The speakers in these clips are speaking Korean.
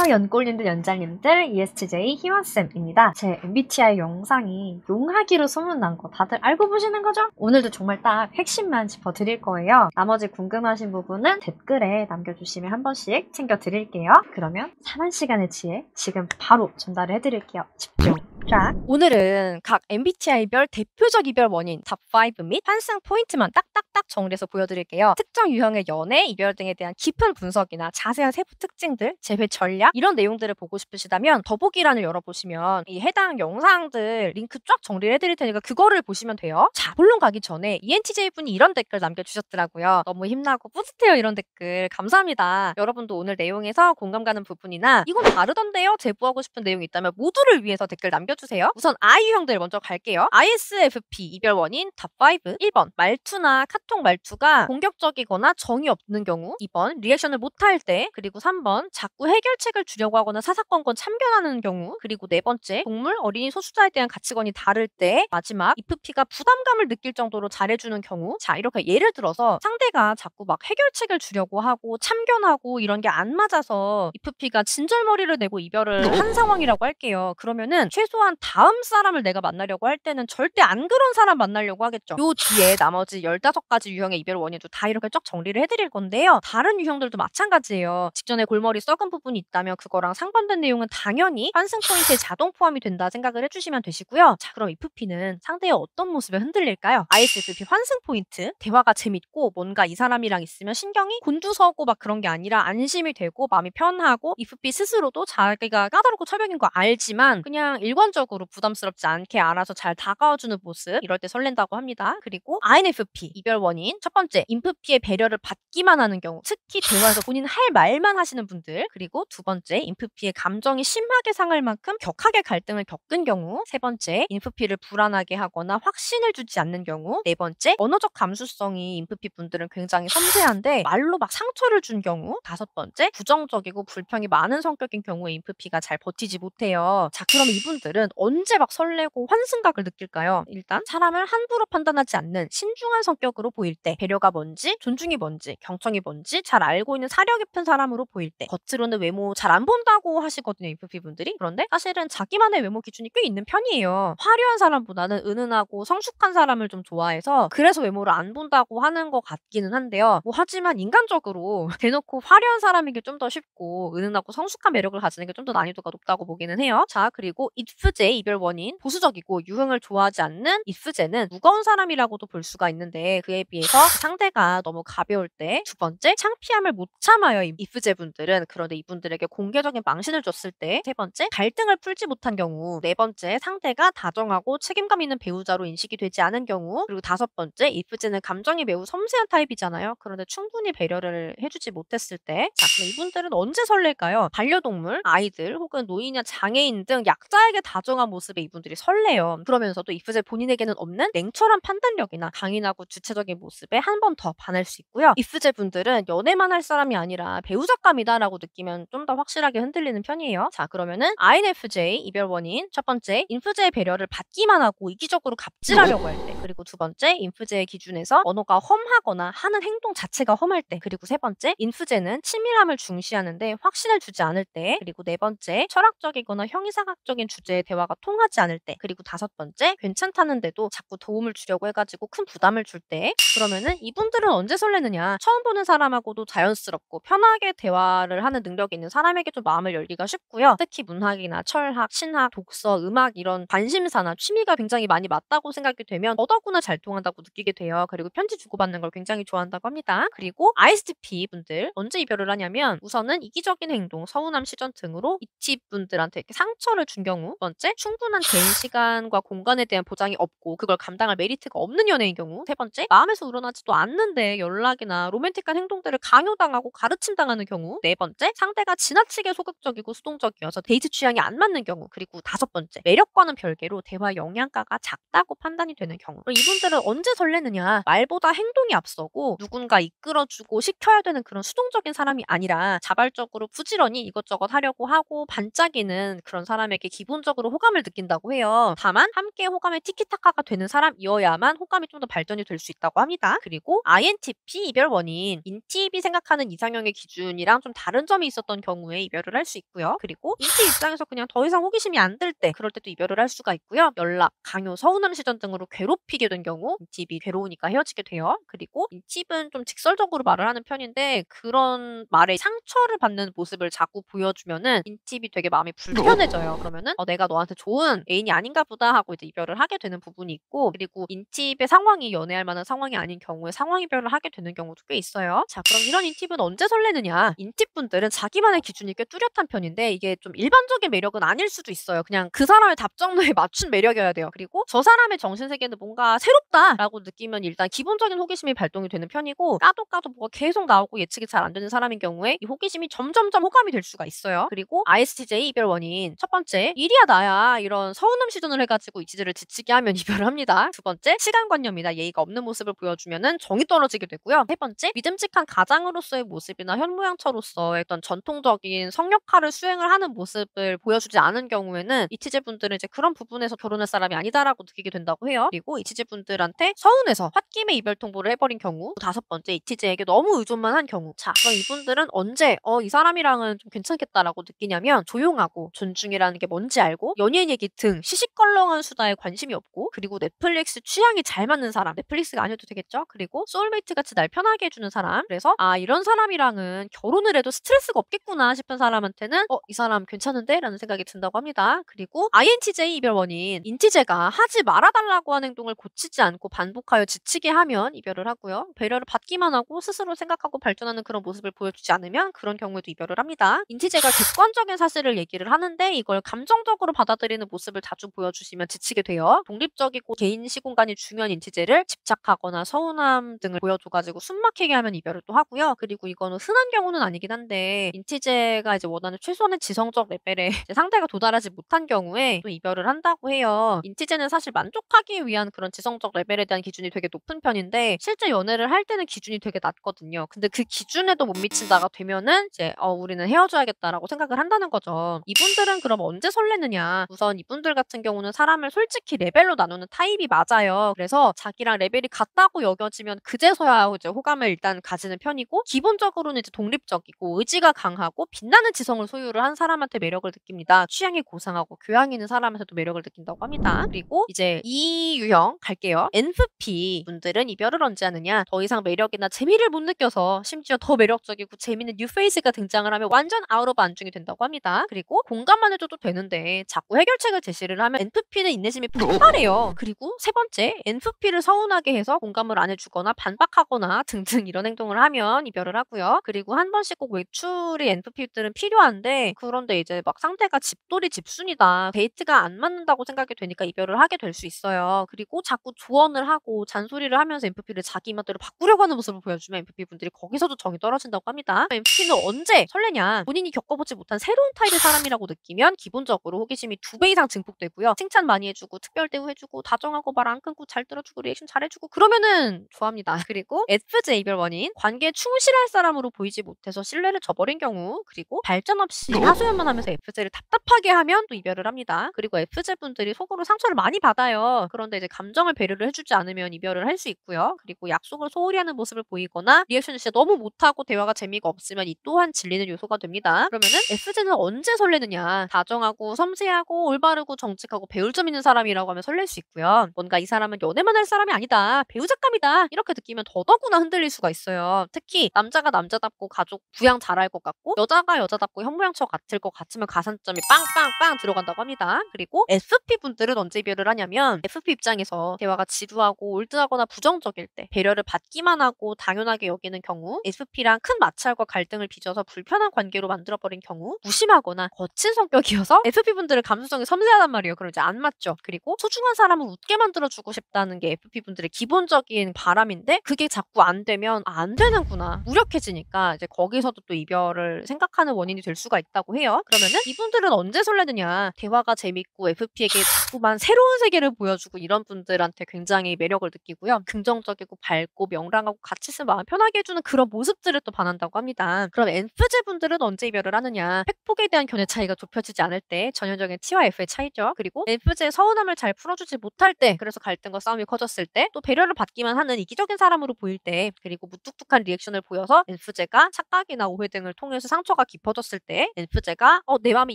연골님들, 연장님들, ESTJ 희원쌤입니다. 제 MBTI 영상이 용하기로 소문난 거 다들 알고 보시는 거죠? 오늘도 정말 딱 핵심만 짚어드릴 거예요. 나머지 궁금하신 부분은 댓글에 남겨주시면 한 번씩 챙겨드릴게요. 그러면 4만 시간의 지혜 지금 바로 전달을 해드릴게요. 집중! 쫙! 오늘은 각 MBTI별 대표적 이별 원인 탑5 및 환승 포인트만 딱딱딱 정리해서 보여드릴게요. 특정 유형의 연애, 이별 등에 대한 깊은 분석이나 자세한 세부 특징들, 재회 전략 이런 내용들을 보고 싶으시다면 더보기란을 열어보시면 이 해당 영상들 링크 쫙 정리를 해드릴 테니까 그거를 보시면 돼요. 자, 본론 가기 전에 ENTJ분이 이런 댓글 남겨주셨더라고요. 너무 힘나고 뿌듯해요 이런 댓글 감사합니다. 여러분도 오늘 내용에서 공감 가는 부분이나 이건 다르던데요? 제보하고 싶은 내용이 있다면 모두를 위해서 댓글 남겨주세요. 우선 I 유형들 먼저 갈게요. ISFP 이별 원인 탑5 1번 말투나 카톡 말투가 공격적이거나 정이 없는 경우 2번 리액션을 못할 때 그리고 3번 자꾸 해결책을 주려고 하거나 사사건건 참견하는 경우 그리고 네 번째 동물, 어린이, 소수자에 대한 가치관이 다를 때 마지막 IFP가 부담감을 느낄 정도로 잘해주는 경우 자 이렇게 예를 들어서 상대가 자꾸 막 해결책을 주려고 하고 참견하고 이런 게 안 맞아서 IFP가 진절머리를 내고 이별을 한 상황이라고 할게요. 그러면은 최소한 다음 사람을 내가 만나려고 할 때는 절대 안 그런 사람 만나려고 하겠죠. 요 뒤에 나머지 15가지 유형의 이별 원인도 다 이렇게 쫙 정리를 해드릴 건데요. 다른 유형들도 마찬가지예요. 직전에 골머리 썩은 부분이 있다면 그거랑 상반된 내용은 당연히 환승 포인트에 자동 포함이 된다 생각을 해주시면 되시고요. 자 그럼 IFP는 상대의 어떤 모습에 흔들릴까요? ISFP 환승 포인트 대화가 재밌고 뭔가 이 사람이랑 있으면 신경이 곤두서고 막 그런 게 아니라 안심이 되고 마음이 편하고 IFP 스스로도 자기가 까다롭고 철벽인 거 알지만 그냥 일관적으로 부담스럽지 않게 알아서 잘 다가와주는 모습 이럴 때 설렌다고 합니다. 그리고 INFP 이별 원인 첫 번째 INFP의 배려를 받기만 하는 경우 특히 대화에서 본인 할 말만 하시는 분들 그리고 두 번째 INFP의 감정이 심하게 상할 만큼 격하게 갈등을 겪은 경우 세 번째 INFP를 불안하게 하거나 확신을 주지 않는 경우 네 번째 언어적 감수성이 INFP 분들은 굉장히 섬세한데 말로 막 상처를 준 경우 다섯 번째 부정적이고 불평이 많은 성격인 경우에 INFP가 잘 버티지 못해요. 자 그럼 이분들은 언제 막 설레고 환승각을 느낄까요? 일단 사람을 함부로 판단하지 않는 신중한 성격으로 보일 때 배려가 뭔지 존중이 뭔지 경청이 뭔지 잘 알고 있는 사려 깊은 사람으로 보일 때 겉으로는 외모 잘 안 본다고 하시거든요 INFP 분들이. 그런데 사실은 자기만의 외모 기준이 꽤 있는 편이에요. 화려한 사람보다는 은은하고 성숙한 사람을 좀 좋아해서 그래서 외모를 안 본다고 하는 것 같기는 한데요. 뭐 하지만 인간적으로 대놓고 화려한 사람이기 좀 더 쉽고 은은하고 성숙한 매력을 가지는 게 좀 더 난이도가 높다고 보기는 해요. 자 그리고 IFJ 이별 원인 보수적이고 유흥을 좋아하지 않는 IFJ는 무거운 사람이라고도 볼 수가 있는데 그에 비해서 상대가 너무 가벼울 때 두 번째 창피함을 못 참아요 IFJ 분들은. 그런데 이분들에게 공개적인 망신을 줬을 때 세 번째 갈등을 풀지 못한 경우 네 번째 상대가 다정하고 책임감 있는 배우자로 인식이 되지 않은 경우 그리고 다섯 번째 IFJ는 감정이 매우 섬세한 타입이잖아요. 그런데 충분히 배려를 해주지 못했을 때 자 그럼 이분들은 언제 설렐까요? 반려동물, 아이들 혹은 노인이나 장애인 등 약자에게 다정한 모습에 이분들이 설레요. 그러면서도 IFJ 본인에게는 없는 냉철한 판단력이나 강인하고 주체적인 모습에 한 번 더 반할 수 있고요. IFJ 분들은 연애만 할 사람이 아니라 배우자감이다라고 느끼면 좀 더 확실하게 흔들리는 편이에요. 자 그러면은 INFJ 이별 원인 첫 번째 INFJ의 배려를 받기만 하고 이기적으로 갑질하려고 할 때 그리고 두 번째 INFJ의 기준에서 언어가 험하거나 하는 행동 자체가 험할 때 그리고 세 번째 INFJ는 친밀함을 중시하는데 확신을 주지 않을 때 그리고 네 번째 철학적이거나 형이상학적인 주제의 대화가 통하지 않을 때 그리고 다섯 번째 괜찮다는데도 자꾸 도움을 주려고 해가지고 큰 부담을 줄 때 그러면은 이분들은 언제 설레느냐 처음 보는 사람하고도 자연스럽고 편하게 대화를 하는 능력이 있는 사람에게 좀 마음을 열기가 쉽고요. 특히 문학이나 철학, 신학, 독서, 음악 이런 관심사나 취미가 굉장히 많이 맞다고 생각이 되면 더더구나 잘 통한다고 느끼게 돼요. 그리고 편지 주고받는 걸 굉장히 좋아한다고 합니다. 그리고 ISTP 분들 언제 이별을 하냐면 우선은 이기적인 행동, 서운함 시전 등으로 이 팁 분들한테 이렇게 상처를 준 경우 두 번째 충분한 개인 시간과 공간에 대한 보장이 없고 그걸 감당할 메리트가 없는 연애인 경우 세 번째 마음에서 우러나지도 않는데 연락이나 로맨틱한 행동들을 강요당하고 가르침당하는 경우 네 번째 상대가 지나치게 소극적이고 수동적이어서 데이트 취향이 안 맞는 경우 그리고 다섯 번째 매력과는 별개로 대화 영양가가 작다고 판단이 되는 경우 이분들은 언제 설레느냐 말보다 행동이 앞서고 누군가 이끌어주고 시켜야 되는 그런 수동적인 사람이 아니라 자발적으로 부지런히 이것저것 하려고 하고 반짝이는 그런 사람에게 기본적으로 전적으로 호감을 느낀다고 해요. 다만 함께 호감의 티키타카가 되는 사람이어야만 호감이 좀 더 발전이 될 수 있다고 합니다. 그리고 INTP 이별 원인, 인팁이 생각하는 이상형의 기준이랑 좀 다른 점이 있었던 경우에 이별을 할 수 있고요. 그리고 인팁 입장에서 그냥 더 이상 호기심이 안 들 때, 그럴 때도 이별을 할 수가 있고요. 연락, 강요, 서운함 시전 등으로 괴롭히게 된 경우 인팁이 괴로우니까 헤어지게 돼요. 그리고 인팁은 좀 직설적으로 말을 하는 편인데 그런 말에 상처를 받는 모습을 자꾸 보여주면은 인팁이 되게 마음이 불편해져요. 그러면은 내가 너한테 좋은 애인이 아닌가 보다 하고 이제 이별을 하게 되는 부분이 있고, 그리고 인팁의 상황이 연애할 만한 상황이 아닌 경우에 상황 이별을 하게 되는 경우도 꽤 있어요. 자, 그럼 이런 인팁은 언제 설레느냐? 인팁분들은 자기만의 기준이 꽤 뚜렷한 편인데 이게 좀 일반적인 매력은 아닐 수도 있어요. 그냥 그 사람의 답정너에 맞춘 매력이어야 돼요. 그리고 저 사람의 정신세계는 뭔가 새롭다라고 느끼면 일단 기본적인 호기심이 발동이 되는 편이고, 까도 뭐가 계속 나오고 예측이 잘 안 되는 사람인 경우에 이 호기심이 점점점 호감이 될 수가 있어요. 그리고 ISTJ 이별 원인, 첫 번째, 일이야 나야 이런 서운함 시전을 해가지고 이치즈를 지치게 하면 이별을 합니다. 두 번째, 시간관념이나 예의가 없는 모습을 보여주면은 정이 떨어지게 되고요. 세 번째, 믿음직한 가장으로서의 모습이나 현모양처로서의 어떤 전통적인 성역할을 수행을 하는 모습을 보여주지 않은 경우에는 이치즈 분들은 이제 그런 부분에서 결혼할 사람이 아니다라고 느끼게 된다고 해요. 그리고 이치즈 분들한테 서운해서 홧김에 이별 통보를 해버린 경우. 다섯 번째, 이치즈에게 너무 의존만 한 경우. 자, 그럼 이분들은 언제 이 사람이랑은 좀 괜찮겠다라고 느끼냐면, 조용하고 존중이라는 게 뭔지 알고 연예인 얘기 등 시시껄렁한 수다에 관심이 없고, 그리고 넷플릭스 취향이 잘 맞는 사람, 넷플릭스가 아니어도 되겠죠? 그리고 소울메이트 같이 날 편하게 해주는 사람. 그래서 이런 사람이랑은 결혼을 해도 스트레스가 없겠구나 싶은 사람한테는 이 사람 괜찮은데? 라는 생각이 든다고 합니다. 그리고 INTJ 이별 원인, 인티제가 하지 말아달라고 하는 행동을 고치지 않고 반복하여 지치게 하면 이별을 하고요. 배려를 받기만 하고 스스로 생각하고 발전하는 그런 모습을 보여주지 않으면 그런 경우에도 이별을 합니다. 인티제가 객관적인 사실을 얘기를 하는데 이걸 감정적으로 받아들이는 모습을 자주 보여주시면 지치게 돼요. 독립적이고 개인 시공간이 중요한 인티제를 집착하거나 서운함 등을 보여줘가지고 숨막히게 하면 이별을 또 하고요. 그리고 이거는 흔한 경우는 아니긴 한데 인티제가 이제 원하는 최소한의 지성적 레벨에 이제 상대가 도달하지 못한 경우에 또 이별을 한다고 해요. 인티제는 사실 만족하기 위한 그런 지성적 레벨에 대한 기준이 되게 높은 편인데 실제 연애를 할 때는 기준이 되게 낮거든요. 근데 그 기준에도 못 미친다가 되면은 이제 우리는 헤어져야겠다라고 생각을 한다는 거죠. 이분들은 그럼 언제 설레느냐? 우선 이분들 같은 경우는 사람을 솔직히 레벨로 나누는 타입이 맞아요. 그래서 자기랑 레벨이 같다고 여겨지면 그제서야 이제 호감을 일단 가지는 편이고, 기본적으로는 이제 독립적이고 의지가 강하고 빛나는 지성을 소유를 한 사람한테 매력을 느낍니다. 취향이 고상하고 교양 있는 사람한테도 매력을 느낀다고 합니다. 그리고 이제 이 유형 갈게요. NFP 분들은 이별을 언제 하느냐? 더 이상 매력이나 재미를 못 느껴서 심지어 더 매력적이고 재미있는 뉴페이스가 등장을 하면 완전 아웃 오브 안중이 된다고 합니다. 그리고 공감만 해줘도 되는데 자꾸 해결책을 제시를 하면 NFP는 인내심이 폭발해요. 그리고 세 번째, NFP를 서운하게 해서 공감을 안 해주거나 반박하거나 등등 이런 행동을 하면 이별을 하고요. 그리고 한 번씩 꼭 외출이 NFP들은 필요한데, 그런데 이제 막 상대가 집돌이 집순이다, 데이트가 안 맞는다고 생각이 되니까 이별을 하게 될 수 있어요. 그리고 자꾸 조언을 하고 잔소리를 하면서 NFP를 자기 멋대로 바꾸려고 하는 모습을 보여주면 NFP 분들이 거기서도 정이 떨어진다고 합니다. NFP는 언제 설레냐? 본인이 겪어보지 못한 새로운 타입의 사람이라고 느끼면 기본적으로 호기심이 2배 이상 증폭되고요. 칭찬 많이 해주고 특별 대우해주고 다정하고 말 안 끊고 잘 들어주고 리액션 잘해주고 그러면은 좋아합니다. 그리고 FJ 이별 원인, 관계에 충실할 사람으로 보이지 못해서 신뢰를 저버린 경우, 그리고 발전 없이 하소연만 하면서 FJ를 답답하게 하면 또 이별을 합니다. 그리고 FJ 분들이 속으로 상처를 많이 받아요. 그런데 이제 감정을 배려를 해주지 않으면 이별을 할 수 있고요. 그리고 약속을 소홀히 하는 모습을 보이거나 리액션을 진짜 너무 못하고 대화가 재미가 없으면 이 또한 질리는 요소가 됩니다. 그러면은 FJ는 언제 설레느냐? 다정하고 섬세하고 올바르고 정직하고 배울 점 있는 사람이라고 하면 설렐 수 있고요. 뭔가 이 사람은 연애만 할 사람이 아니다, 배우작감이다 이렇게 느끼면 더더구나 흔들릴 수가 있어요. 특히 남자가 남자답고 가족 부양 잘할 것 같고 여자가 여자답고 현모양처 같을 것 같으면 가산점이 빵빵빵 들어간다고 합니다. 그리고 FP 분들은 언제 이별을 하냐면, FP 입장에서 대화가 지루하고 올드하거나 부정적일 때 배려를 받기만 하고 당연하게 여기는 경우, FP랑 큰 마찰과 갈등을 빚어서 불편한 관계로 만들어버린 경우, 무심하거나 거친 성격이어서 FP 분들은 감수성이 섬세하단 말이에요. 그럼 이제 안 맞죠. 그리고 소중한 사람을 웃게 만들어주고 싶다는 게 FP 분들의 기본적인 바람인데 그게 자꾸 안 되면 안 되는구나, 무력해지니까 이제 거기서도 또 이별을 생각하는 원인이 될 수가 있다고 해요. 그러면은 이분들은 언제 설레느냐? 대화가 재밌고 FP에게 자꾸만 새로운 세계를 보여주고 이런 분들한테 굉장히 매력을 느끼고요. 긍정적이고 밝고 명랑하고 같이 있으면 마음 편하게 해주는 그런 모습들을 또 반한다고 합니다. 그럼 NFJ 분들은 언제 이별을 하느냐? 팩폭에 대한 견해 차이가 좁혀지지 않을 때, 전형적인 유형의 T와 F의 차이죠. 그리고 F제의 서운함을 잘 풀어주지 못할 때, 그래서 갈등과 싸움이 커졌을 때, 또 배려를 받기만 하는 이기적인 사람으로 보일 때, 그리고 무뚝뚝한 리액션을 보여서 F제가 착각이나 오해 등을 통해서 상처가 깊어졌을 때, F제가 내 마음이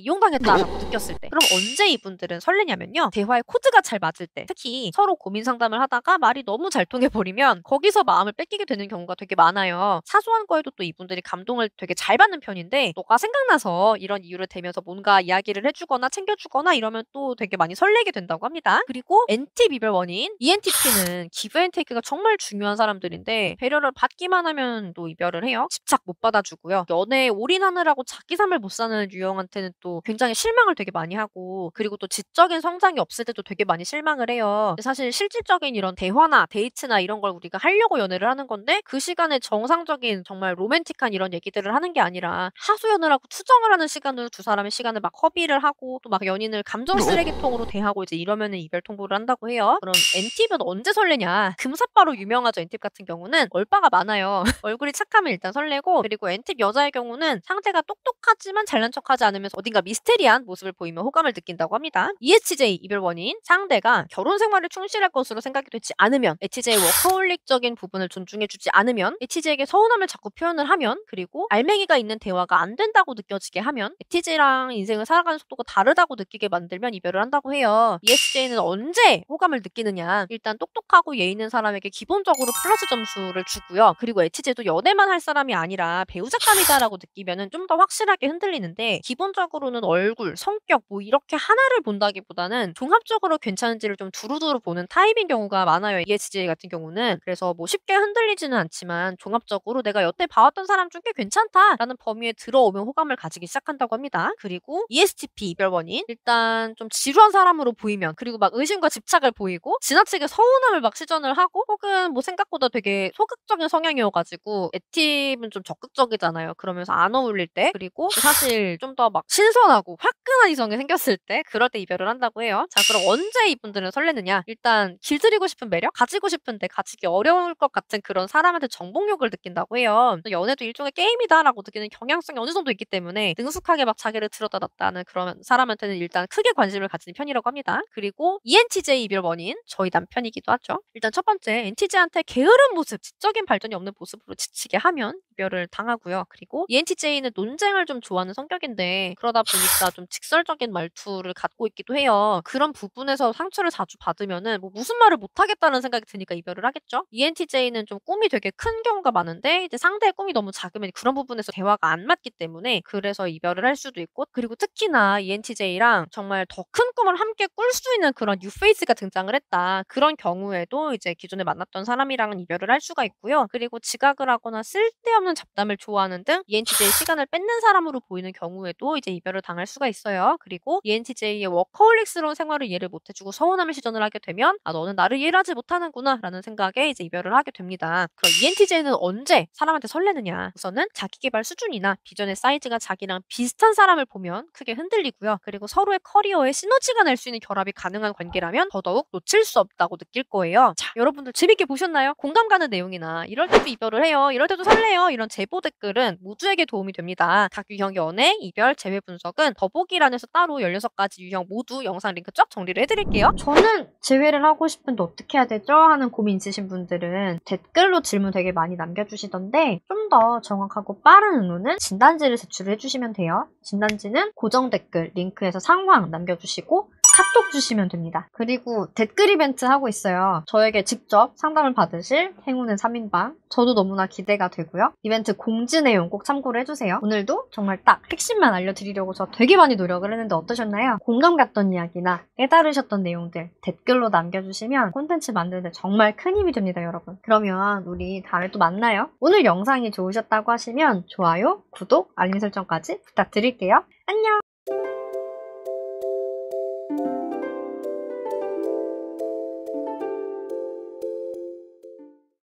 이용당했다라고 느꼈을 때, 그럼 언제 이분들은 설레냐면요, 대화의 코드가 잘 맞을 때, 특히 서로 고민 상담을 하다가 말이 너무 잘 통해버리면 거기서 마음을 뺏기게 되는 경우가 되게 많아요. 사소한 거에도 또 이분들이 감동을 되게 잘 받는 편인데, 너가 생각나서 이런 이유를 대면서 뭔가 이야기를 해주거나 챙겨주거나 이러면 또 되게 많이 설레게 된다고 합니다. 그리고 NT 비별 원인, ENTP는 기브 앤 테이크가 정말 중요한 사람들인데, 배려를 받기만 하면 또 이별을 해요. 집착 못 받아주고요. 연애에 올인하느라고 자기 삶을 못 사는 유형한테는 또 굉장히 실망을 되게 많이 하고, 그리고 또 지적인 성장이 없을 때도 되게 많이 실망을 해요. 사실 실질적인 이런 대화나 데이트나 이런 걸 우리가 하려고 연애를 하는 건데, 그 시간에 정상적인 정말 로맨틱한 이런 얘기들을 하는 게 아니라 하소연을 하고 투정을 하는 시간으로 두 사람의 시간을 막 허비를 하고, 또 막 연인을 감정 쓰레기통으로 대하고 이제 이러면은 이별 통보를 한다고 해요. 그럼 NT는 언제 설레냐? 금사빠로 유명하죠. NT 같은 경우는 얼빠가 많아요. 얼굴이 착하면 일단 설레고, 그리고 NT 여자의 경우는 상대가 똑똑하지만 잘난 척하지 않으면서 어딘가 미스테리한 모습을 보이면 호감을 느낀다고 합니다. ESTJ 이별 원인, 상대가 결혼 생활에 충실할 것으로 생각이 되지 않으면, HJ의 워커홀릭적인 부분을 존중해주지 않으면, HJ에게 서운함을 자꾸 표현을 하면, 그리고 알맹이가 있는 대화가 안 된다고 느껴지게 하면, HJ랑 인생을 살아가는 속도가 다르다고 느끼게 만들면 이별을 한다고 해요. ESTJ는 언제 호감을 느끼느냐? 일단 똑똑하고 예의 있는 사람에게 기본적으로 플러스 점수를 주고요. 그리고 HJ도 연애만 할 사람이 아니라 배우자감이다라고 느끼면은 좀 더 확실하게 흔들리는데, 기본적으로는 얼굴, 성격 뭐 이렇게 하나를 본다기보다는 종합적으로 괜찮은지를 좀 두루두루 보는 타입인 경우가 많아요. ESTJ 같은 경우는. 그래서 뭐 쉽게 흔들리지는 않지만 종합적으로 내가 여태 봐왔던 사람 중 꽤 괜찮다라는 범위에 들어오면 호감을 가지기 시작한다고 합니다. 그리고 ESTP 이별 원인, 일단 좀 지루한 사람으로 보이면, 그리고 막 의심과 집착을 보이고 지나치게 서운함을 막 시전을 하고, 혹은 뭐 생각보다 되게 소극적인 성향이어가지고, 액티브는 좀 적극적이잖아요. 그러면서 안 어울릴 때, 그리고 사실 좀 더 막 신선하고 화끈한 이성이 생겼을 때, 그럴 때 이별을 한다고 해요. 자, 그럼 언제 이분들은 설레느냐? 일단 길들이고 싶은 매력? 가지고 싶은데 가지기 어려울 것 같은 그런 사람한테 정복욕을 느낀다고 해요. 연애도 일종의 게임이다라고 느끼는 경향성이 어느 정도 있기 때문에 능숙하게 막 자기를 들여다놨다는 그런 사람한테는 일단 크게 관심을 가지는 편이라고 합니다. 그리고 ENTJ 이별 원인, 저희 남편이기도 하죠. 일단 첫 번째, NTJ한테 게으른 모습, 지적인 발전이 없는 모습으로 지치게 하면 이별을 당하고요. 그리고 ENTJ는 논쟁을 좀 좋아하는 성격인데, 그러다 보니까 좀 직설적인 말투를 갖고 있기도 해요. 그런 부분에서 상처를 자주 받으면은 뭐 무슨 말을 못하겠다는 생각이 드니까 이별을 하겠죠. ENTJ는 좀 꿈이 되게 큰 경우가 많은데, 이제 상대의 꿈이 너무 작으면 그런 부분에서 대화가 안 맞기 때문에 그래서 이별을 할 수도 있고, 그리고 특히나 ENTJ랑 정말 더 큰 꿈을 함께 꿀 수 있는 그런 뉴페이스가 등장을 했다. 그런 경우에도 이제 기존에 만났던 사람이랑은 이별을 할 수가 있고요. 그리고 지각을 하거나 쓸데없는 잡담을 좋아하는 등 ENTJ의 시간을 뺏는 사람으로 보이는 경우에도 이제 이별을 당할 수가 있어요. 그리고 ENTJ의 워커홀릭스러운 생활을 이해를 못해주고 서운함을 시전을 하게 되면, 너는 나를 이해하지 못하는구나 라는 생각에 이제 이별을 하게 됩니다. 그럼 ENTJ는 언제 사람한테 설레느냐? 우선은 자기계발 수준이나 비전의 사이즈가 자기랑 비슷한 사람을 보면 크게 흔들리고요. 그리고 서로의 커리어에 시너지가 낼 수 있는 결합이 가능한 관계라면 더더욱 놓칠 수 없다고 느낄 거예요. 자, 여러분들 재밌게 보셨나요? 공감 가는 내용이나 이럴 때도 이별을 해요, 이럴 때도 설레요, 이런 제보 댓글은 모두에게 도움이 됩니다. 각 유형 연애, 이별, 재회 분석은 더보기란에서 따로 16가지 유형 모두 영상 링크 쫙 정리를 해드릴게요. 저는 재회를 하고 싶은데 어떻게 해야 되죠? 하는 고민 있으신 분들은 댓글로 질문 되게 많이 남겨주시던데, 좀 더 정확하고 빠른 응우는 진단지를 제출을 해주시면 돼요. 진단지는 고정 댓글 링크에서 상황 남겨주시고 카톡 주시면 됩니다. 그리고 댓글 이벤트 하고 있어요. 저에게 직접 상담을 받으실 행운의 3인방, 저도 너무나 기대가 되고요. 이벤트 공지 내용 꼭 참고를 해주세요. 오늘도 정말 딱 핵심만 알려드리려고 저 되게 많이 노력을 했는데 어떠셨나요? 공감 갔던 이야기나 깨달으셨던 내용들 댓글로 남겨주시면 콘텐츠 만드는데 정말 큰 힘이 됩니다, 여러분. 그러면 우리 다음에 또 만나요. 오늘 영상이 좋으셨다고 하시면 좋아요, 구독, 알림 설정까지 부탁드릴게요. 안녕!